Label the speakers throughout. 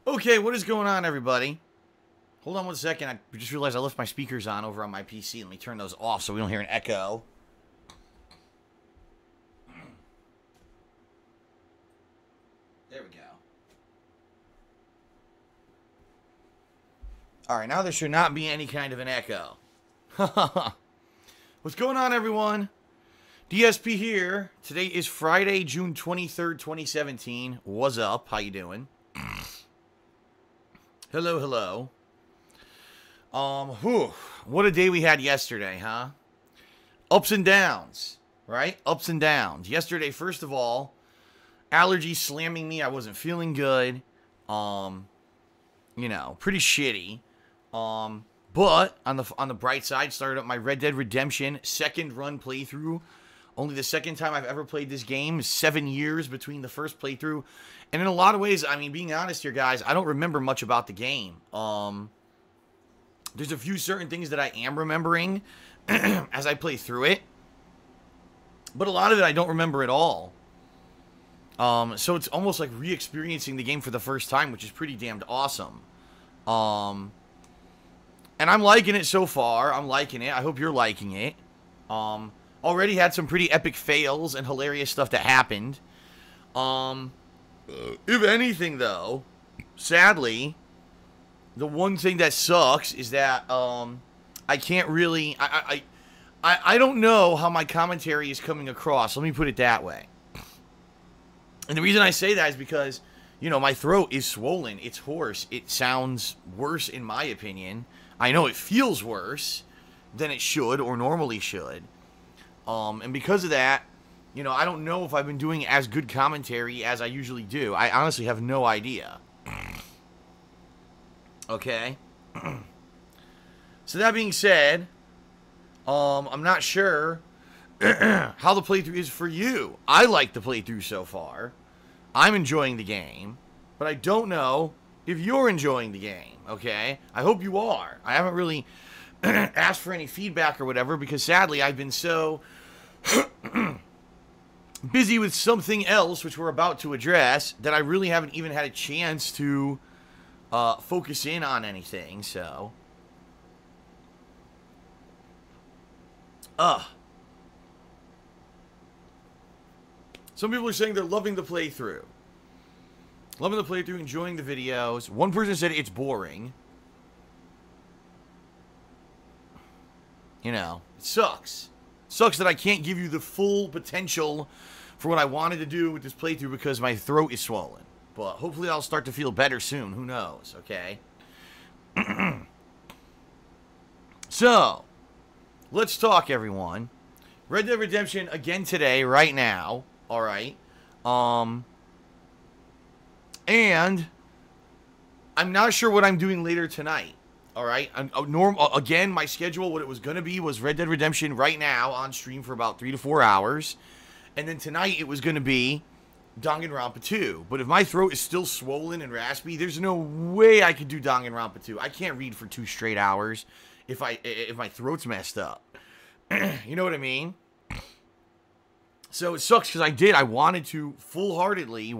Speaker 1: Okay, what is going on, everybody? Hold on one second. I just realized I left my speakers on over on my PC. Let me turn those off so we don't hear an echo. There we go. Alright, now there should not be any kind of an echo. What's going on, everyone? DSP here. Today is Friday, June 23rd, 2017. What's up? How you doing? Hello, hello. What a day we had yesterday, huh? Ups and downs, right? Ups and downs. Yesterday, first of all, allergies slamming me. I wasn't feeling good. You know, pretty shitty. But on the bright side, started up my Red Dead Redemption second run playthrough. Only the second time I've ever played this game. 7 years between the first playthrough. And in a lot of ways, I mean, being honest here, guys, I don't remember much about the game. There's a few certain things that I am remembering as I play through it. But a lot of it I don't remember at all. So it's almost like re-experiencing the game for the first time, which is pretty damned awesome. And I'm liking it so far. I'm liking it. I hope you're liking it. Already had some pretty epic fails and hilarious stuff that happened. If anything, though, sadly, the one thing that sucks is that I can't really... I don't know how my commentary is coming across. Let me put it that way. And the reason I say that is because, you know, my throat is swollen. It's hoarse. It sounds worse, in my opinion. I know it feels worse than it should or normally should. And because of that, you know, I don't know if I've been doing as good commentary as I usually do. I honestly have no idea. Okay? So that being said, I'm not sure how the playthrough is for you. I like the playthrough so far. I'm enjoying the game. But I don't know if you're enjoying the game, okay? I hope you are. I haven't really asked for any feedback or whatever because sadly I've been so busy with something else, which we're about to address, that I really haven't even had a chance to focus in on anything, so. Some people are saying they're loving the playthrough. Loving the playthrough, enjoying the videos. One person said it's boring. You know, it sucks. Sucks that I can't give you the full potential for what I wanted to do with this playthrough because my throat is swollen. But hopefully I'll start to feel better soon. Who knows, okay? So, let's talk, everyone. Red Dead Redemption again today, right now. Alright. And I'm not sure what I'm doing later tonight. Alright? Again, my schedule, what it was going to be was Red Dead Redemption right now on stream for about 3 to 4 hours. And then tonight it was going to be Danganronpa 2. But if my throat is still swollen and raspy, there's no way I could do Danganronpa 2. I can't read for 2 straight hours if my throat's messed up. You know what I mean? So it sucks because I wanted to, full-heartedly,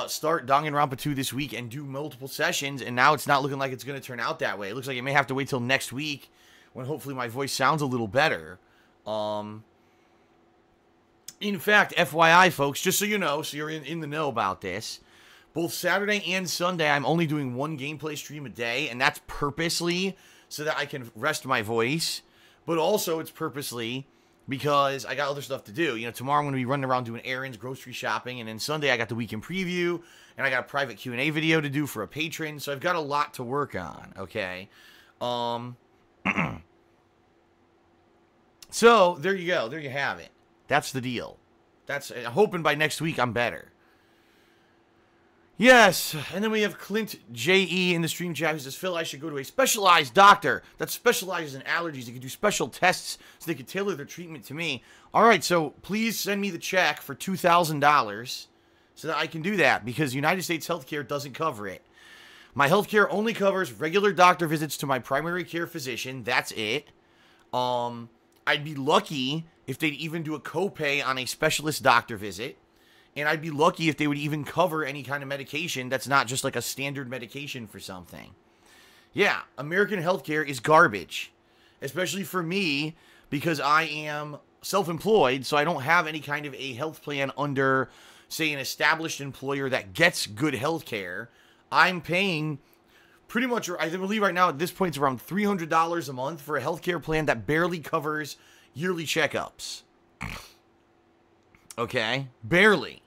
Speaker 1: start Danganronpa 2 this week and do multiple sessions, and now it's not looking like it's going to turn out that way. It looks like I may have to wait till next week when hopefully my voice sounds a little better. In fact, FYI, folks, just so you know, so you're in the know about this, both Saturday and Sunday, I'm only doing one gameplay stream a day, and that's purposely so that I can rest my voice, but also it's purposely because I got other stuff to do. You know, tomorrow I'm going to be running around doing errands, grocery shopping, and then Sunday I got the weekend preview, and I got a private Q&A video to do for a patron, so I've got a lot to work on, okay? So, there you go. There you have it. That's the deal. I'm hoping by next week I'm better. Yes, and then we have Clint J.E. in the stream chat who says, Phil, I should go to a specialized doctor that specializes in allergies. They can do special tests so they can tailor their treatment to me. All right, so please send me the check for $2,000 so that I can do that because United States healthcare doesn't cover it. My healthcare only covers regular doctor visits to my primary care physician. That's it. I'd be lucky if they'd even do a copay on a specialist doctor visit. And I'd be lucky if they would even cover any kind of medication that's not just like a standard medication for something. Yeah, American healthcare is garbage, especially for me because I am self-employed, so I don't have any kind of a health plan under, say, an established employer that gets good healthcare. I'm paying pretty much, I believe right now at this point it's around $300 a month for a healthcare plan that barely covers yearly checkups. Okay? Barely.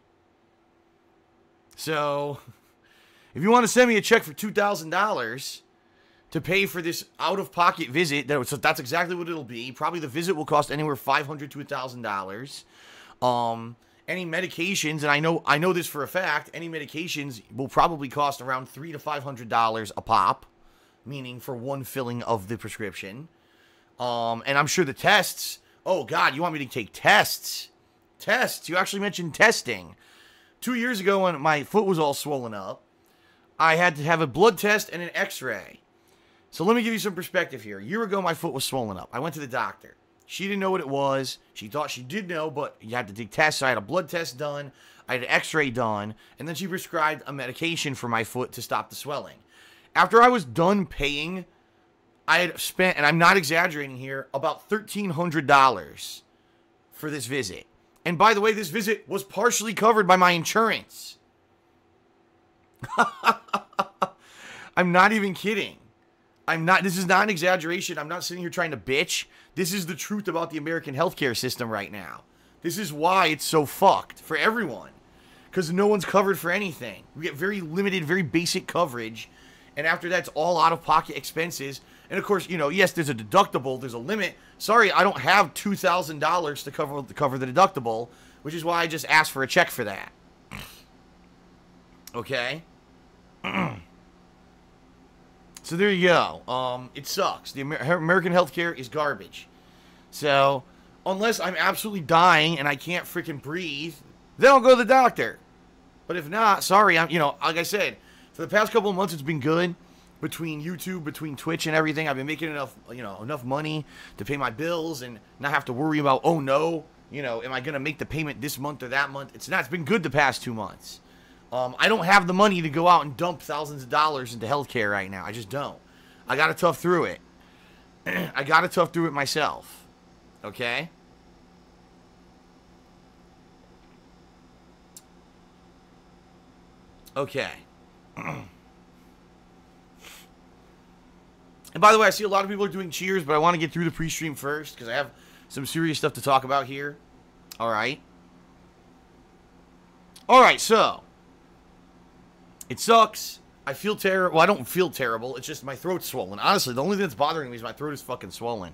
Speaker 1: So, if you want to send me a check for $2,000 to pay for this out-of-pocket visit, so that's exactly what it'll be. Probably the visit will cost anywhere $500 to $1,000. Any medications, and I know this for a fact, any medications will probably cost around $300 to $500 a pop, meaning for one filling of the prescription. And I'm sure the tests, oh God, you want me to take tests? Tests, you actually mentioned testing. 2 years ago when my foot was all swollen up, I had to have a blood test and an x-ray. So let me give you some perspective here. A year ago, my foot was swollen up. I went to the doctor. She didn't know what it was. She thought she did know, but you had to take tests. So I had a blood test done. I had an x-ray done. And then she prescribed a medication for my foot to stop the swelling. After I was done paying, I had spent, and I'm not exaggerating here, about $1,300 for this visit. And by the way, this visit was partially covered by my insurance. I'm not even kidding. This is not an exaggeration. I'm not sitting here trying to bitch. This is the truth about the American healthcare system right now. This is why it's so fucked for everyone. Because no one's covered for anything. We get very limited, very basic coverage. And after that's all out-of-pocket expenses. And of course, you know, yes, there's a deductible, there's a limit. Sorry, I don't have $2,000 to cover the deductible, which is why I just asked for a check for that. Okay? So there you go. It sucks. The American healthcare is garbage. So, unless I'm absolutely dying and I can't freaking breathe, then I'll go to the doctor. But if not, sorry, like I said, for the past couple of months, it's been good. Between YouTube, between Twitch and everything, I've been making enough money to pay my bills and not have to worry about, oh no, am I going to make the payment this month or that month? It's been good the past 2 months. I don't have the money to go out and dump thousands of dollars into healthcare right now. I just don't. I got to tough through it. I got to tough through it myself. Okay? Okay. And by the way, I see a lot of people are doing cheers, but I want to get through the pre-stream first because I have some serious stuff to talk about here. All right. All right, so it sucks. I feel terrible. Well, I don't feel terrible. It's just my throat's swollen. Honestly, the only thing that's bothering me is my throat is fucking swollen.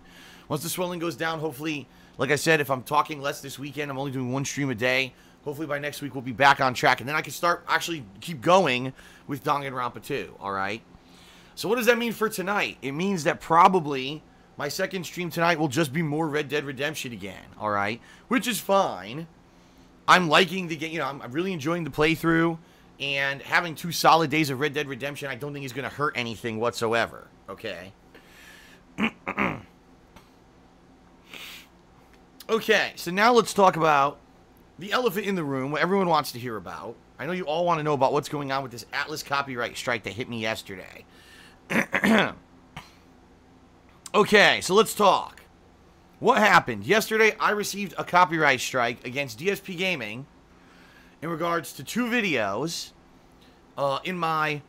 Speaker 1: Once the swelling goes down, hopefully, like I said, if I'm talking less this weekend, I'm only doing one stream a day. Hopefully by next week we'll be back on track, and then I can start actually keep going with Danganronpa 2. All right. So what does that mean for tonight? It means that probably my second stream tonight will just be more Red Dead Redemption again, all right? Which is fine. I'm liking the game, I'm really enjoying the playthrough, and having 2 solid days of Red Dead Redemption I don't think is going to hurt anything whatsoever, okay? Okay, so now let's talk about the elephant in the room, what everyone wants to hear about. I know you all want to know about what's going on with this Atlus copyright strike that hit me yesterday. Okay, so let's talk. What happened? Yesterday, I received a copyright strike against DSPGaming in regards to 2 videos in my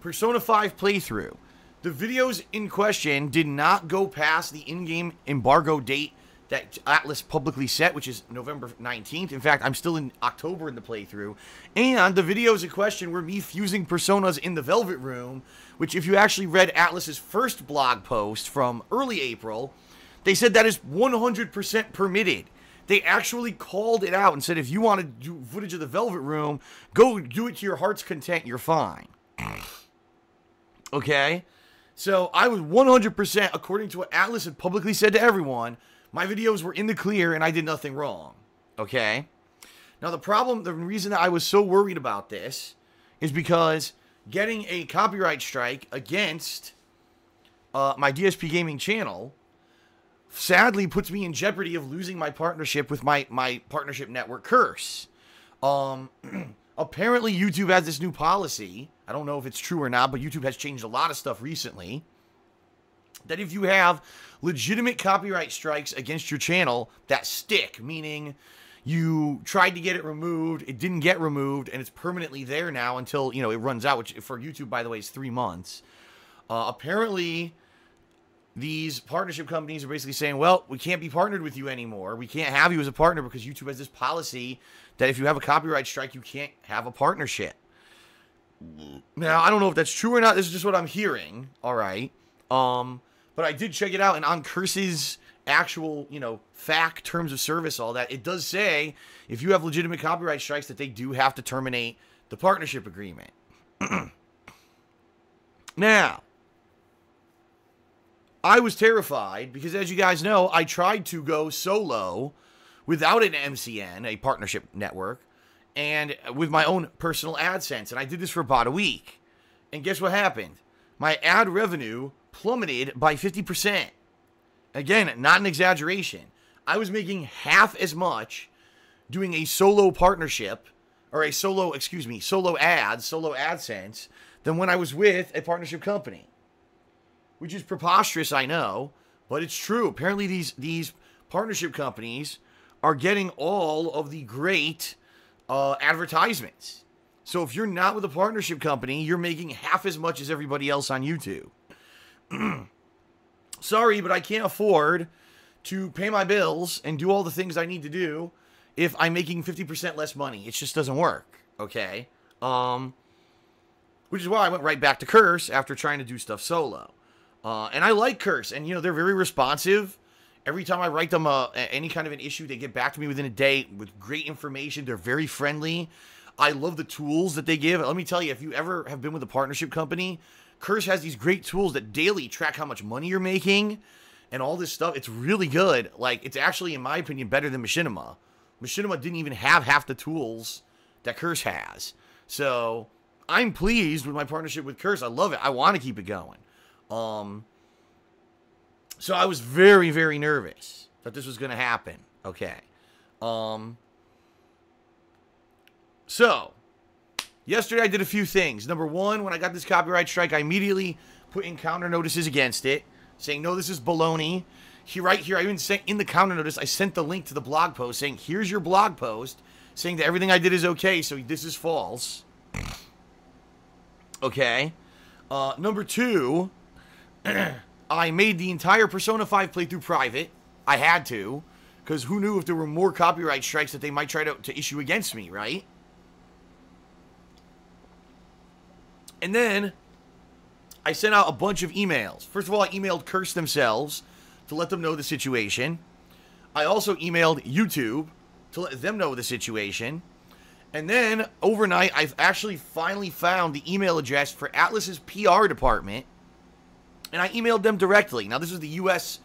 Speaker 1: Persona 5 playthrough. The videos in question did not go past the in-game embargo date that Atlus publicly set, which is November 19th. In fact, I'm still in October in the playthrough. And the videos in question were me fusing personas in the Velvet Room, which if you actually read Atlus's first blog post from early April, they said that is 100% permitted. They actually called it out and said, if you want to do footage of the Velvet Room, go do it to your heart's content, you're fine. Okay? So I was 100%, according to what Atlus had publicly said to everyone, my videos were in the clear and I did nothing wrong. Okay? Now the reason that I was so worried about this is because getting a copyright strike against my DSPGaming channel sadly puts me in jeopardy of losing my partnership with my partnership network, Curse. Apparently YouTube has this new policy. I don't know if it's true or not, but YouTube has changed a lot of stuff recently. That if you have legitimate copyright strikes against your channel that stick, meaning you tried to get it removed, it didn't get removed, and it's permanently there now until, you know, it runs out, which for YouTube, by the way, is 3 months. Apparently, these partnership companies are basically saying, well, we can't be partnered with you anymore. We can't have you as a partner because YouTube has this policy that if you have a copyright strike, you can't have a partnership. Now, I don't know if that's true or not. This is just what I'm hearing. All right. But I did check it out, and on Curse's actual, you know, FAQ, terms of service, all that, it does say if you have legitimate copyright strikes that they do have to terminate the partnership agreement. Now, I was terrified because, as you guys know, I tried to go solo without an MCN, a partnership network, and with my own personal AdSense, and I did this for about a week. And guess what happened? My ad revenue plummeted by 50%. Again, not an exaggeration. I was making half as much doing a solo partnership, or a solo AdSense, than when I was with a partnership company. Which is preposterous, I know, but it's true. Apparently these partnership companies are getting all of the great advertisements. So if you're not with a partnership company, you're making half as much as everybody else on YouTube. Sorry, but I can't afford to pay my bills and do all the things I need to do if I'm making 50% less money. It just doesn't work, okay? Which is why I went right back to Curse after trying to do stuff solo. And I like Curse, and, you know, they're very responsive. Every time I write them any kind of an issue, they get back to me within a day with great information. They're very friendly. I love the tools that they give. Let me tell you, if you ever have been with a partnership company, Curse has these great tools that daily track how much money you're making and all this stuff. It's really good. Like, it's actually, in my opinion, better than Machinima. Machinima didn't even have half the tools that Curse has. So, I'm pleased with my partnership with Curse. I love it. I want to keep it going. So I was very, very nervous that this was going to happen. Okay. So, yesterday I did a few things. Number one, when I got this copyright strike, I immediately put in counter notices against it, saying, no, this is baloney. Right here, I even sent in the counter notice, I sent the link to the blog post saying, here's your blog post, saying that everything I did is okay, so this is false. Okay. Number two, I made the entire Persona 5 playthrough private. I had to, because who knew if there were more copyright strikes that they might try to issue against me, right? And then I sent out a bunch of emails. First of all, I emailed Curse themselves to let them know the situation. I also emailed YouTube to let them know the situation. And then, overnight, I've actually finally found the email address for Atlus's PR department. And I emailed them directly. Now, this is the U.S.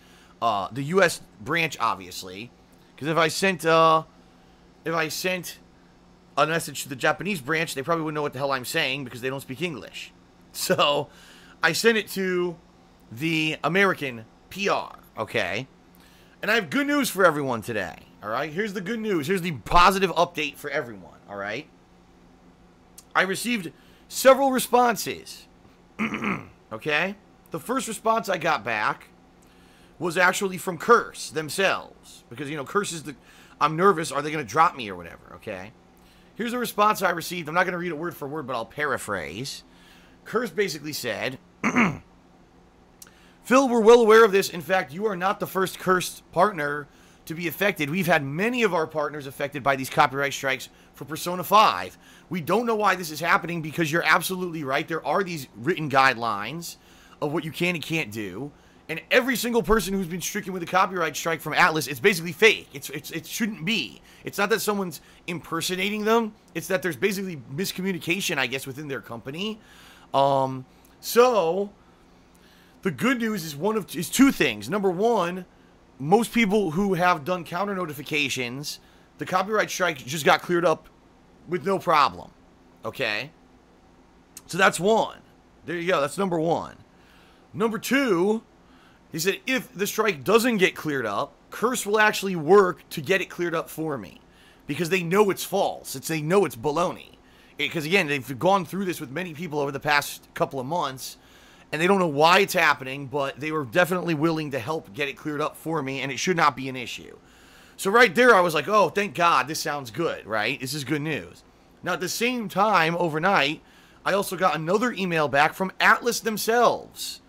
Speaker 1: Branch, obviously. Because if I sent a message to the Japanese branch, they probably wouldn't know what the hell I'm saying because they don't speak English. So, I sent it to the American PR, okay? And I have good news for everyone today, all right? Here's the good news. Here's the positive update for everyone, all right? I received several responses, okay? The first response I got back was actually from Curse themselves. Because, you know, Curse is I'm nervous. Are they going to drop me or whatever, okay? Here's the response I received. I'm not going to read it word for word, but I'll paraphrase. Curse basically said, Phil, we're well aware of this. In fact, you are not the first Cursed partner to be affected. We've had many of our partners affected by these copyright strikes for Persona 5. We don't know why this is happening because you're absolutely right. There are these written guidelines of what you can and can't do. And every single person who's been stricken with a copyright strike from Atlus, it's basically fake. It shouldn't be. It's not that someone's impersonating them. It's that there's basically miscommunication, I guess, within their company. So the good news is two things. Number one, most people who have done counter notifications, the copyright strike just got cleared up with no problem. Okay? So that's one. There you go. That's number one. Number two, he said, if the strike doesn't get cleared up, Curse will actually work to get it cleared up for me. because they know it's false. They know it's baloney. Because, again, they've gone through this with many people over the past couple of months, and they don't know why it's happening, but they were definitely willing to help get it cleared up for me, and it should not be an issue. So right there, I was like, oh, thank God, this sounds good, right? This is good news. Now, at the same time, overnight, I also got another email back from Atlus themselves,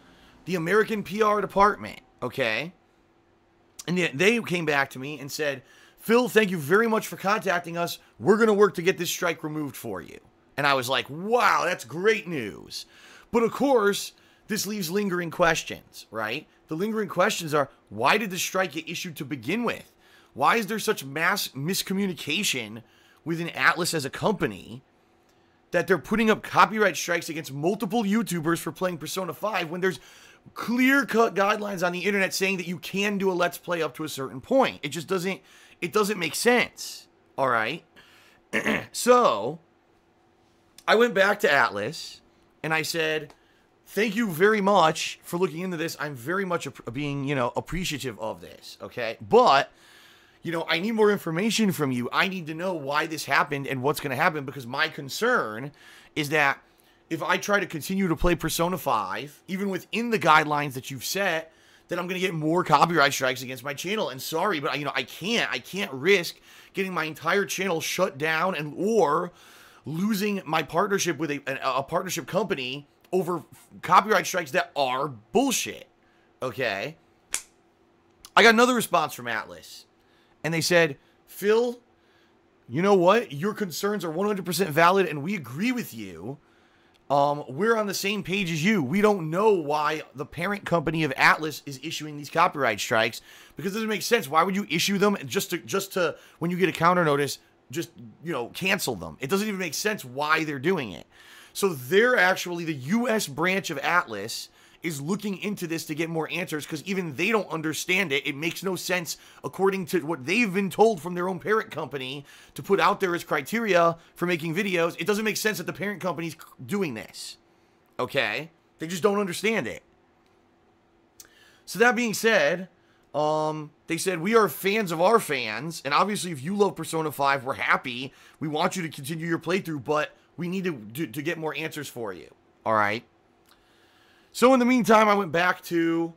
Speaker 1: the American PR department, okay? And they came back to me and said, Phil, thank you very much for contacting us. We're going to work to get this strike removed for you. And I was like, wow, that's great news. But of course, this leaves lingering questions, right? The lingering questions are, why did the strike get issued to begin with? Why is there such mass miscommunication within Atlus as a company that they're putting up copyright strikes against multiple YouTubers for playing Persona 5 when there's clear-cut guidelines on the internet saying that you can do a Let's Play up to a certain point? It just doesn't make sense, all right? So, I went back to Atlus, and I said, thank you very much for looking into this. I'm very much being, appreciative of this, okay? But, I need more information from you. I need to know why this happened and what's going to happen, because my concern is that if I try to continue to play Persona 5, even within the guidelines that you've set, then I'm going to get more copyright strikes against my channel. And sorry, but, I can't risk getting my entire channel shut down or losing my partnership with a partnership company over copyright strikes that are bullshit, okay? I got another response from Atlus. And they said, Phil, you know what? Your concerns are 100% valid, and we agree with you. We're on the same page as you. We don't know why the parent company of Atlus is issuing these copyright strikes, because it doesn't make sense. Why would you issue them just to when you get a counter notice, just, cancel them? It doesn't even make sense why they're doing it. So they're actually, the U.S. branch of Atlus is looking into this to get more answers, because even they don't understand it. It makes no sense, according to what they've been told from their own parent company, to put out there as criteria for making videos. It doesn't make sense that the parent company's doing this, okay? They just don't understand it. So that being said, they said, we are fans of our fans, and obviously if you love Persona 5, we're happy. We want you to continue your playthrough, but we need to get more answers for you, all right? So in the meantime, I went back to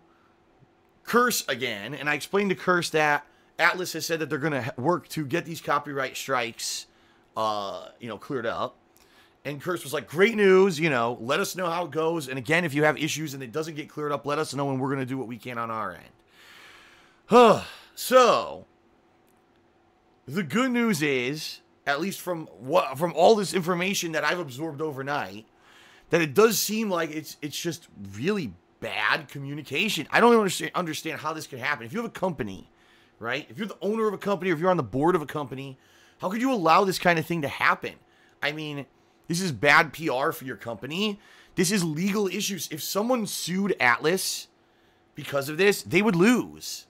Speaker 1: Curse again, and I explained to Curse that Atlus has said that they're going to work to get these copyright strikes, cleared up. And Curse was like, great news, let us know how it goes. And again, if you have issues and it doesn't get cleared up, let us know, and we're going to do what we can on our end. So, the good news is, at least from all this information that I've absorbed overnight, that it does seem like it's just really bad communication. I don't understand how this can happen. If you have a company, right? If you're the owner of a company, or if you're on the board of a company, how could you allow this kind of thing to happen? I mean, this is bad PR for your company. This is legal issues. If someone sued Atlus because of this, they would lose.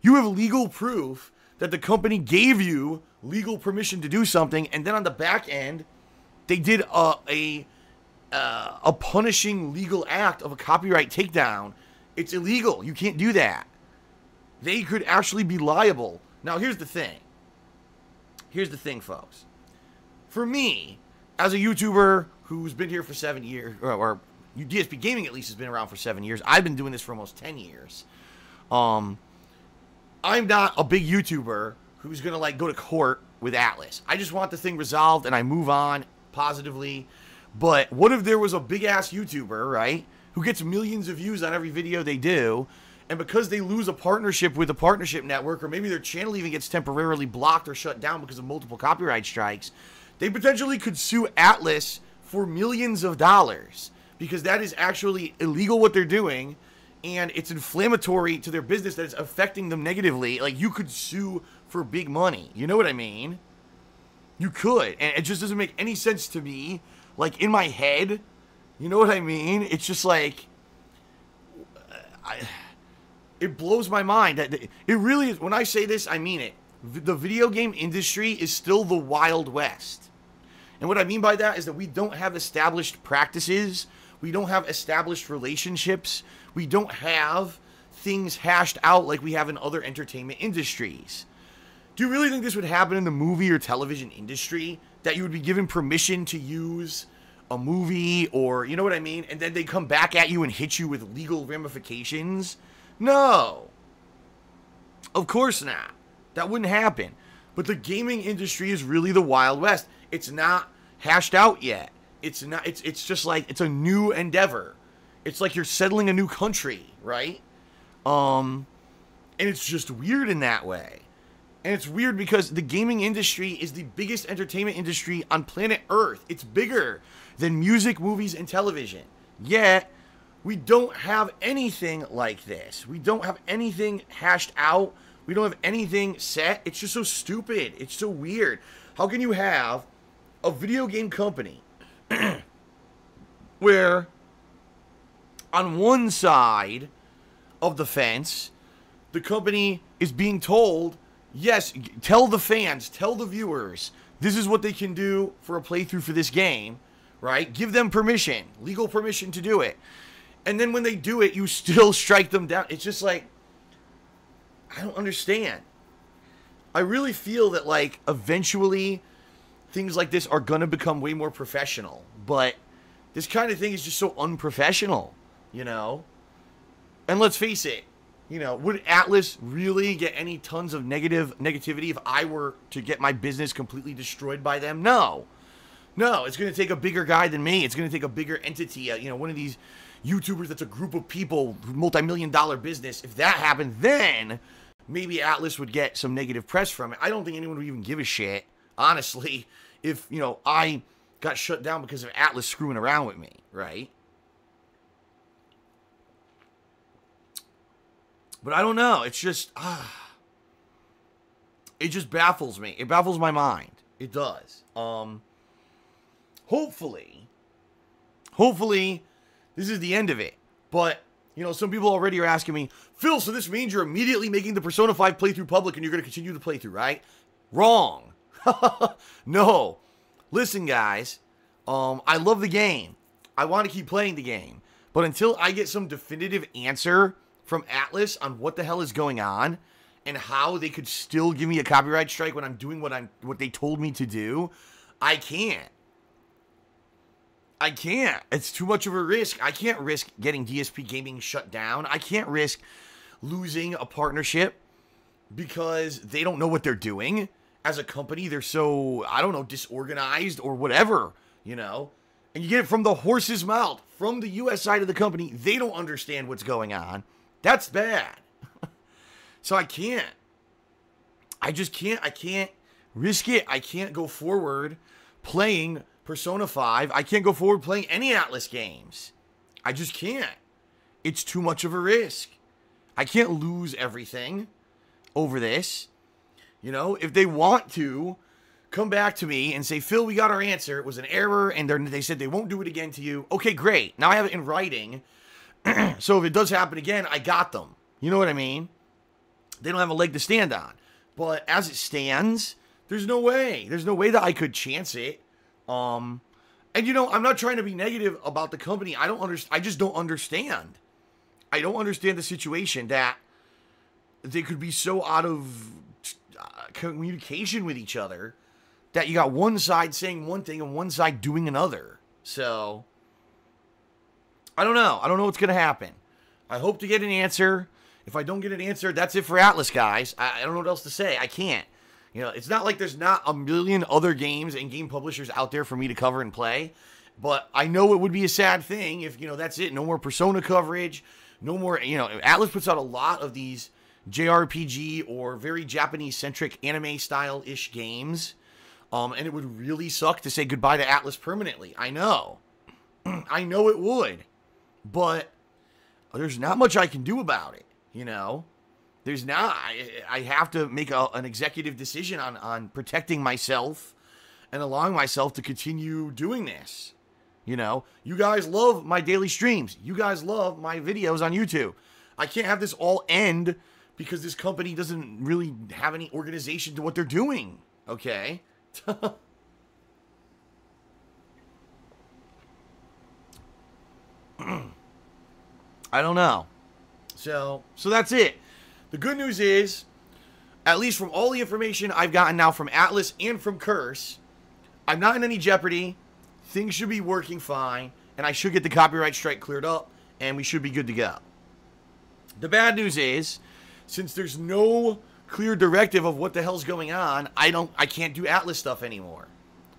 Speaker 1: You have legal proof that the company gave you legal permission to do something, and then on the back end, they did a punishing legal act of a copyright takedown. It's illegal. You can't do that. They could actually be liable. Now, here's the thing. Here's the thing, folks. For me, as a YouTuber who's been here for 7 years, or DSPGaming at least has been around for 7 years. I've been doing this for almost 10 years. I'm not a big YouTuber who's going to, go to court with Atlus. I just want the thing resolved, and I move on positively. But what if there was a big-ass YouTuber, right, who gets millions of views on every video they do, and because they lose a partnership with a partnership network, or maybe their channel even gets temporarily blocked or shut down because of multiple copyright strikes, they potentially could sue Atlus for millions of dollars, because that is actually illegal what they're doing, and it's inflammatory to their business, that it's affecting them negatively. You could sue for big money. You know what I mean? You could, and it just doesn't make any sense to me. In my head, you know what I mean? It's just it blows my mind. It really is. When I say this, I mean it. The video game industry is still the Wild West. And what I mean by that is that we don't have established practices. We don't have established relationships. We don't have things hashed out like we have in other entertainment industries. Do you really think this would happen in the movie or television industry? That you would be given permission to use a movie, or, you know what I mean? And then they come back at you and hit you with legal ramifications? No. Of course not. That wouldn't happen. But the gaming industry is really the Wild West. It's not hashed out yet. It's not. It's just like it's a new endeavor. It's like you're settling a new country, right? And it's just weird in that way. And it's weird because the gaming industry is the biggest entertainment industry on planet Earth. It's bigger than music, movies, and television. Yet, we don't have anything like this. We don't have anything hashed out. We don't have anything set. It's just so stupid. It's so weird. How can you have a video game company where on one side of the fence, the company is being told, yes, tell the fans, tell the viewers, this is what they can do for a playthrough for this game, right? Give them permission, legal permission to do it. And then when they do it, you still strike them down. It's just like, I don't understand. I really feel that, like, eventually things like this are going to become way more professional. But this kind of thing is just so unprofessional, you know? And let's face it, you know, would Atlus really get any tons of negativity if I were to get my business completely destroyed by them? No. No, it's going to take a bigger guy than me. It's going to take a bigger entity, you know, one of these YouTubers that's a group of people, multi-million-dollar business. If that happened, then maybe Atlus would get some negative press from it. I don't think anyone would even give a shit, honestly, if, you know, I got shut down because of Atlus screwing around with me, right? But I don't know. It's just, it just baffles me. It baffles my mind. It does. Hopefully, this is the end of it. But, you know, some people already are asking me, Phil, so this means you're immediately making the Persona 5 playthrough public and you're going to continue the playthrough, right? Wrong. No. Listen, guys. I love the game. I want to keep playing the game. But until I get some definitive answer from Atlus on what the hell is going on and how they could still give me a copyright strike when I'm doing what they told me to do, I can't. It's too much of a risk. I can't risk getting DSPGaming shut down. I can't risk losing a partnership because they don't know what they're doing as a company. They're so, I don't know, disorganized or whatever, you know. And you get it from the horse's mouth, from the US side of the company. They don't understand what's going on. That's bad. So I can't. I just can't. I can't risk it. I can't go forward playing Persona 5. I can't go forward playing any Atlus games. I just can't. It's too much of a risk. I can't lose everything over this. You know, if they want to come back to me and say, Phil, we got our answer. It was an error, and they said they won't do it again to you. Okay, great. Now I have it in writing. So if it does happen again, I got them. You know what I mean? They don't have a leg to stand on. But as it stands, there's no way. There's no way that I could chance it. And you know, I'm not trying to be negative about the company. I just don't understand. I don't understand the situation that they could be so out of communication with each other that you got one side saying one thing and one side doing another. So I don't know. I don't know what's going to happen. I hope to get an answer. If I don't get an answer, that's it for Atlus, guys. I don't know what else to say. I can't. You know, it's not like there's not a million other games and game publishers out there for me to cover and play. But I know it would be a sad thing if, you know, that's it. No more Persona coverage. No more, you know, Atlus puts out a lot of these JRPG or very Japanese-centric anime-style-ish games. And it would really suck to say goodbye to Atlus permanently. I know. I know it would. But there's not much I can do about it, you know? There's not. I have to make an executive decision on protecting myself and allowing myself to continue doing this. You know, you guys love my daily streams. You guys love my videos on YouTube. I can't have this all end because this company doesn't really have any organization to what they're doing. Okay? I don't know. So that's it. The good news is at least from all the information I've gotten now from Atlus and from Curse, I'm not in any jeopardy. Things should be working fine, and I should get the copyright strike cleared up, and we should be good to go. The bad news is, since there's no clear directive of what the hell's going on, I can't do Atlus stuff anymore.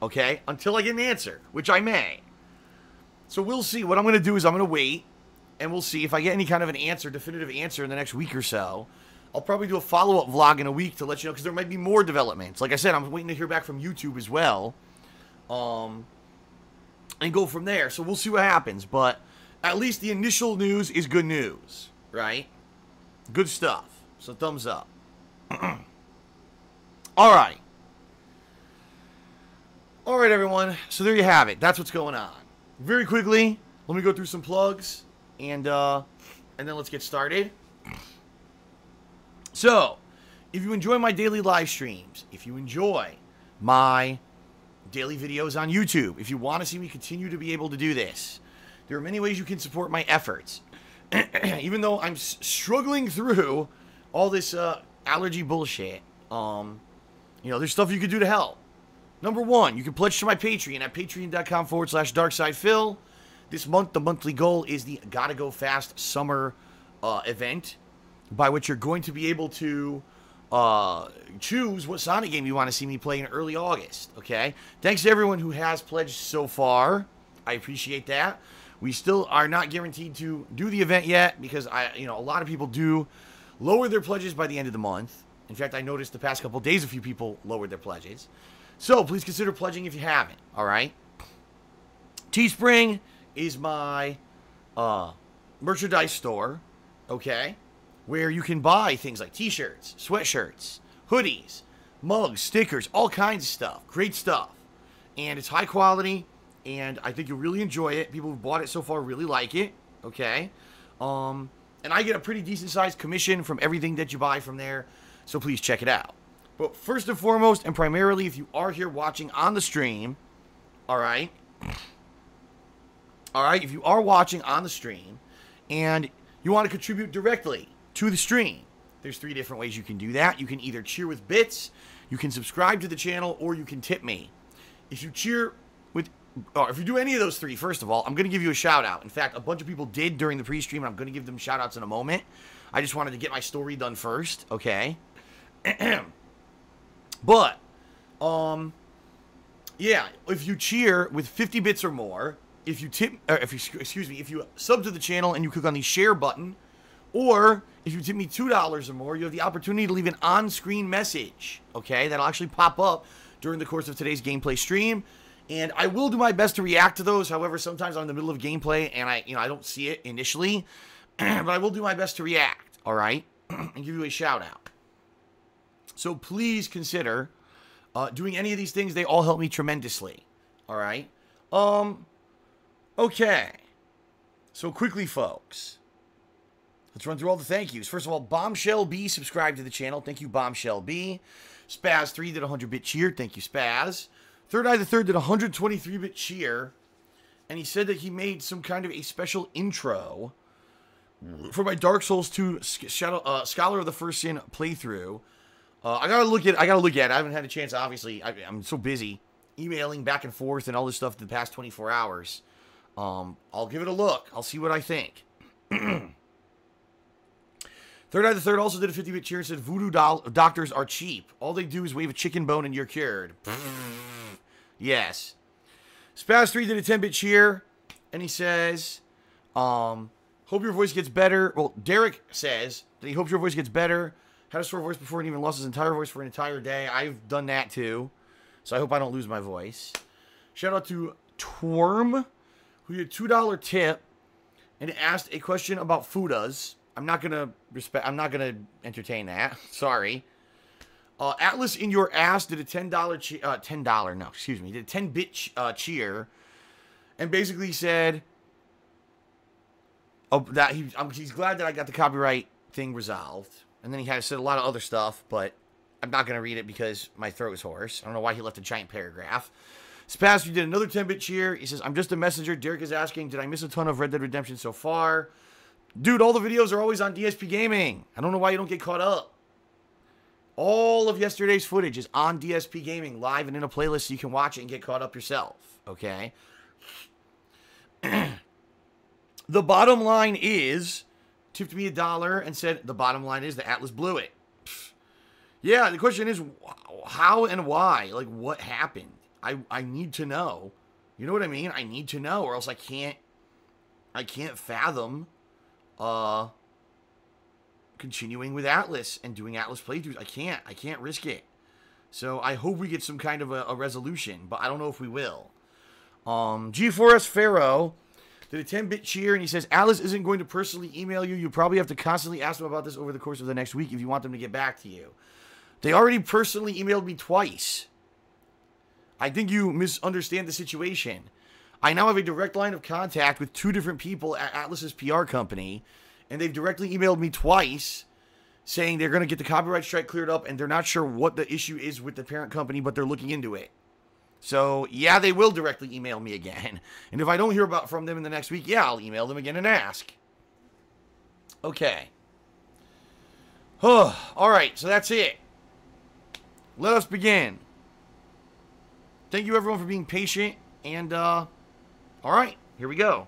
Speaker 1: Okay? Until I get an answer, which I may. So we'll see. What I'm going to do is I'm going to wait, and we'll see if I get any kind of an answer, definitive answer in the next week or so. I'll probably do a follow-up vlog in a week to let you know, because there might be more developments. Like I said, I'm waiting to hear back from YouTube as well. And go from there. So we'll see what happens. But at least the initial news is good news, right? Good stuff. So thumbs up. All right. All right, everyone. So there you have it. That's what's going on. Very quickly, let me go through some plugs, and then let's get started. So, if you enjoy my daily live streams, if you enjoy my daily videos on YouTube, if you want to see me continue to be able to do this, there are many ways you can support my efforts. Even though I'm struggling through all this allergy bullshit, there's stuff you can do to help. Number one, you can pledge to my Patreon at patreon.com/darksidephil. This month, the monthly goal is the Gotta Go Fast Summer event, by which you're going to be able to choose what Sonic game you want to see me play in early August, okay? Thanks to everyone who has pledged so far. I appreciate that. We still are not guaranteed to do the event yet, because a lot of people do lower their pledges by the end of the month. In fact, I noticed the past couple days a few people lowered their pledges. So please consider pledging if you haven't, all right? Teespring is my merchandise store, okay, where you can buy things like t-shirts, sweatshirts, hoodies, mugs, stickers, all kinds of stuff. Great stuff. And it's high quality, and I think you'll really enjoy it. People who've bought it so far really like it, okay? And I get a pretty decent-sized commission from everything that you buy from there, so please check it out. But first and foremost, and primarily, if you are here watching on the stream, all right, if you are watching on the stream, and you want to contribute directly to the stream, there's 3 different ways you can do that. You can either cheer with bits, you can subscribe to the channel, or you can tip me. If you cheer with, or if you do any of those 3, first of all, I'm going to give you a shout out. In fact, a bunch of people did during the pre-stream, and I'm going to give them shout outs in a moment. I just wanted to get my story done first, okay? But, yeah, if you cheer with 50 bits or more, if you sub to the channel and you click on the share button, or if you tip me $2 or more, you have the opportunity to leave an on-screen message, okay? That'll actually pop up during the course of today's gameplay stream, and I will do my best to react to those. However, sometimes I'm in the middle of gameplay and I don't see it initially, but I will do my best to react, all right? And give you a shout out. So please consider doing any of these things. They all help me tremendously. All right? Okay. So quickly, folks. Let's run through all the thank yous. First of all, Bombshell B subscribed to the channel. Thank you, Bombshell B. Spaz3 did a 100-bit cheer. Thank you, Spaz. Third Eye the Third did a 123-bit cheer. And he said that he made some kind of a special intro for my Dark Souls 2 Scholar of the First Sin playthrough. I gotta look at it. I haven't had a chance, obviously. I'm so busy emailing back and forth and all this stuff the past 24 hours. I'll give it a look. I'll see what I think. Third Eye the Third also did a 50-bit cheer and said, Voodoo doctors are cheap. All they do is wave a chicken bone and you're cured. Yes. Spaz3 did a 10-bit cheer, and he says, hope your voice gets better. Well, Derek says that he hopes your voice gets better. Had a sore voice before and even lost his entire voice for an entire day. I've done that too. So I hope I don't lose my voice. Shout out to Tworm, who did a $2 tip and asked a question about Fudas. I'm not gonna entertain that. Sorry. Atlus in your ass did a $10 did a 10-bit cheer, and basically said, that he's glad that I got the copyright thing resolved. And then he said a lot of other stuff, but I'm not going to read it because my throat is hoarse. I don't know why he left a giant paragraph. Spaz, you did another 10-bit cheer. He says, I'm just a messenger. Derek is asking, did I miss a ton of Red Dead Redemption so far? Dude, all the videos are always on DSPGaming. I don't know why you don't get caught up. All of yesterday's footage is on DSPGaming live and in a playlist so you can watch it and get caught up yourself, okay? The bottom line is, tipped me $1 and said, the bottom line is the Atlus blew it. Yeah, the question is, how and why? Like, what happened? I need to know. You know what I mean? I need to know, or else I can't fathom continuing with Atlus and doing Atlus playthroughs. I can't risk it. So I hope we get some kind of a resolution, but I don't know if we will. G4S Pharaoh did a 10-bit cheer, and he says, Atlus isn't going to personally email you. You probably have to constantly ask them about this over the course of the next week if you want them to get back to you. They already personally emailed me twice. I think you misunderstand the situation. I now have a direct line of contact with 2 different people at Atlus's PR company, and they've directly emailed me twice saying they're going to get the copyright strike cleared up, and they're not sure what the issue is with the parent company, but they're looking into it. So, yeah, they will directly email me again. And if I don't hear from them in the next week, yeah, I'll email them again and ask. Okay. All right, so that's it. Let us begin. Thank you, everyone, for being patient. And, all right, here we go.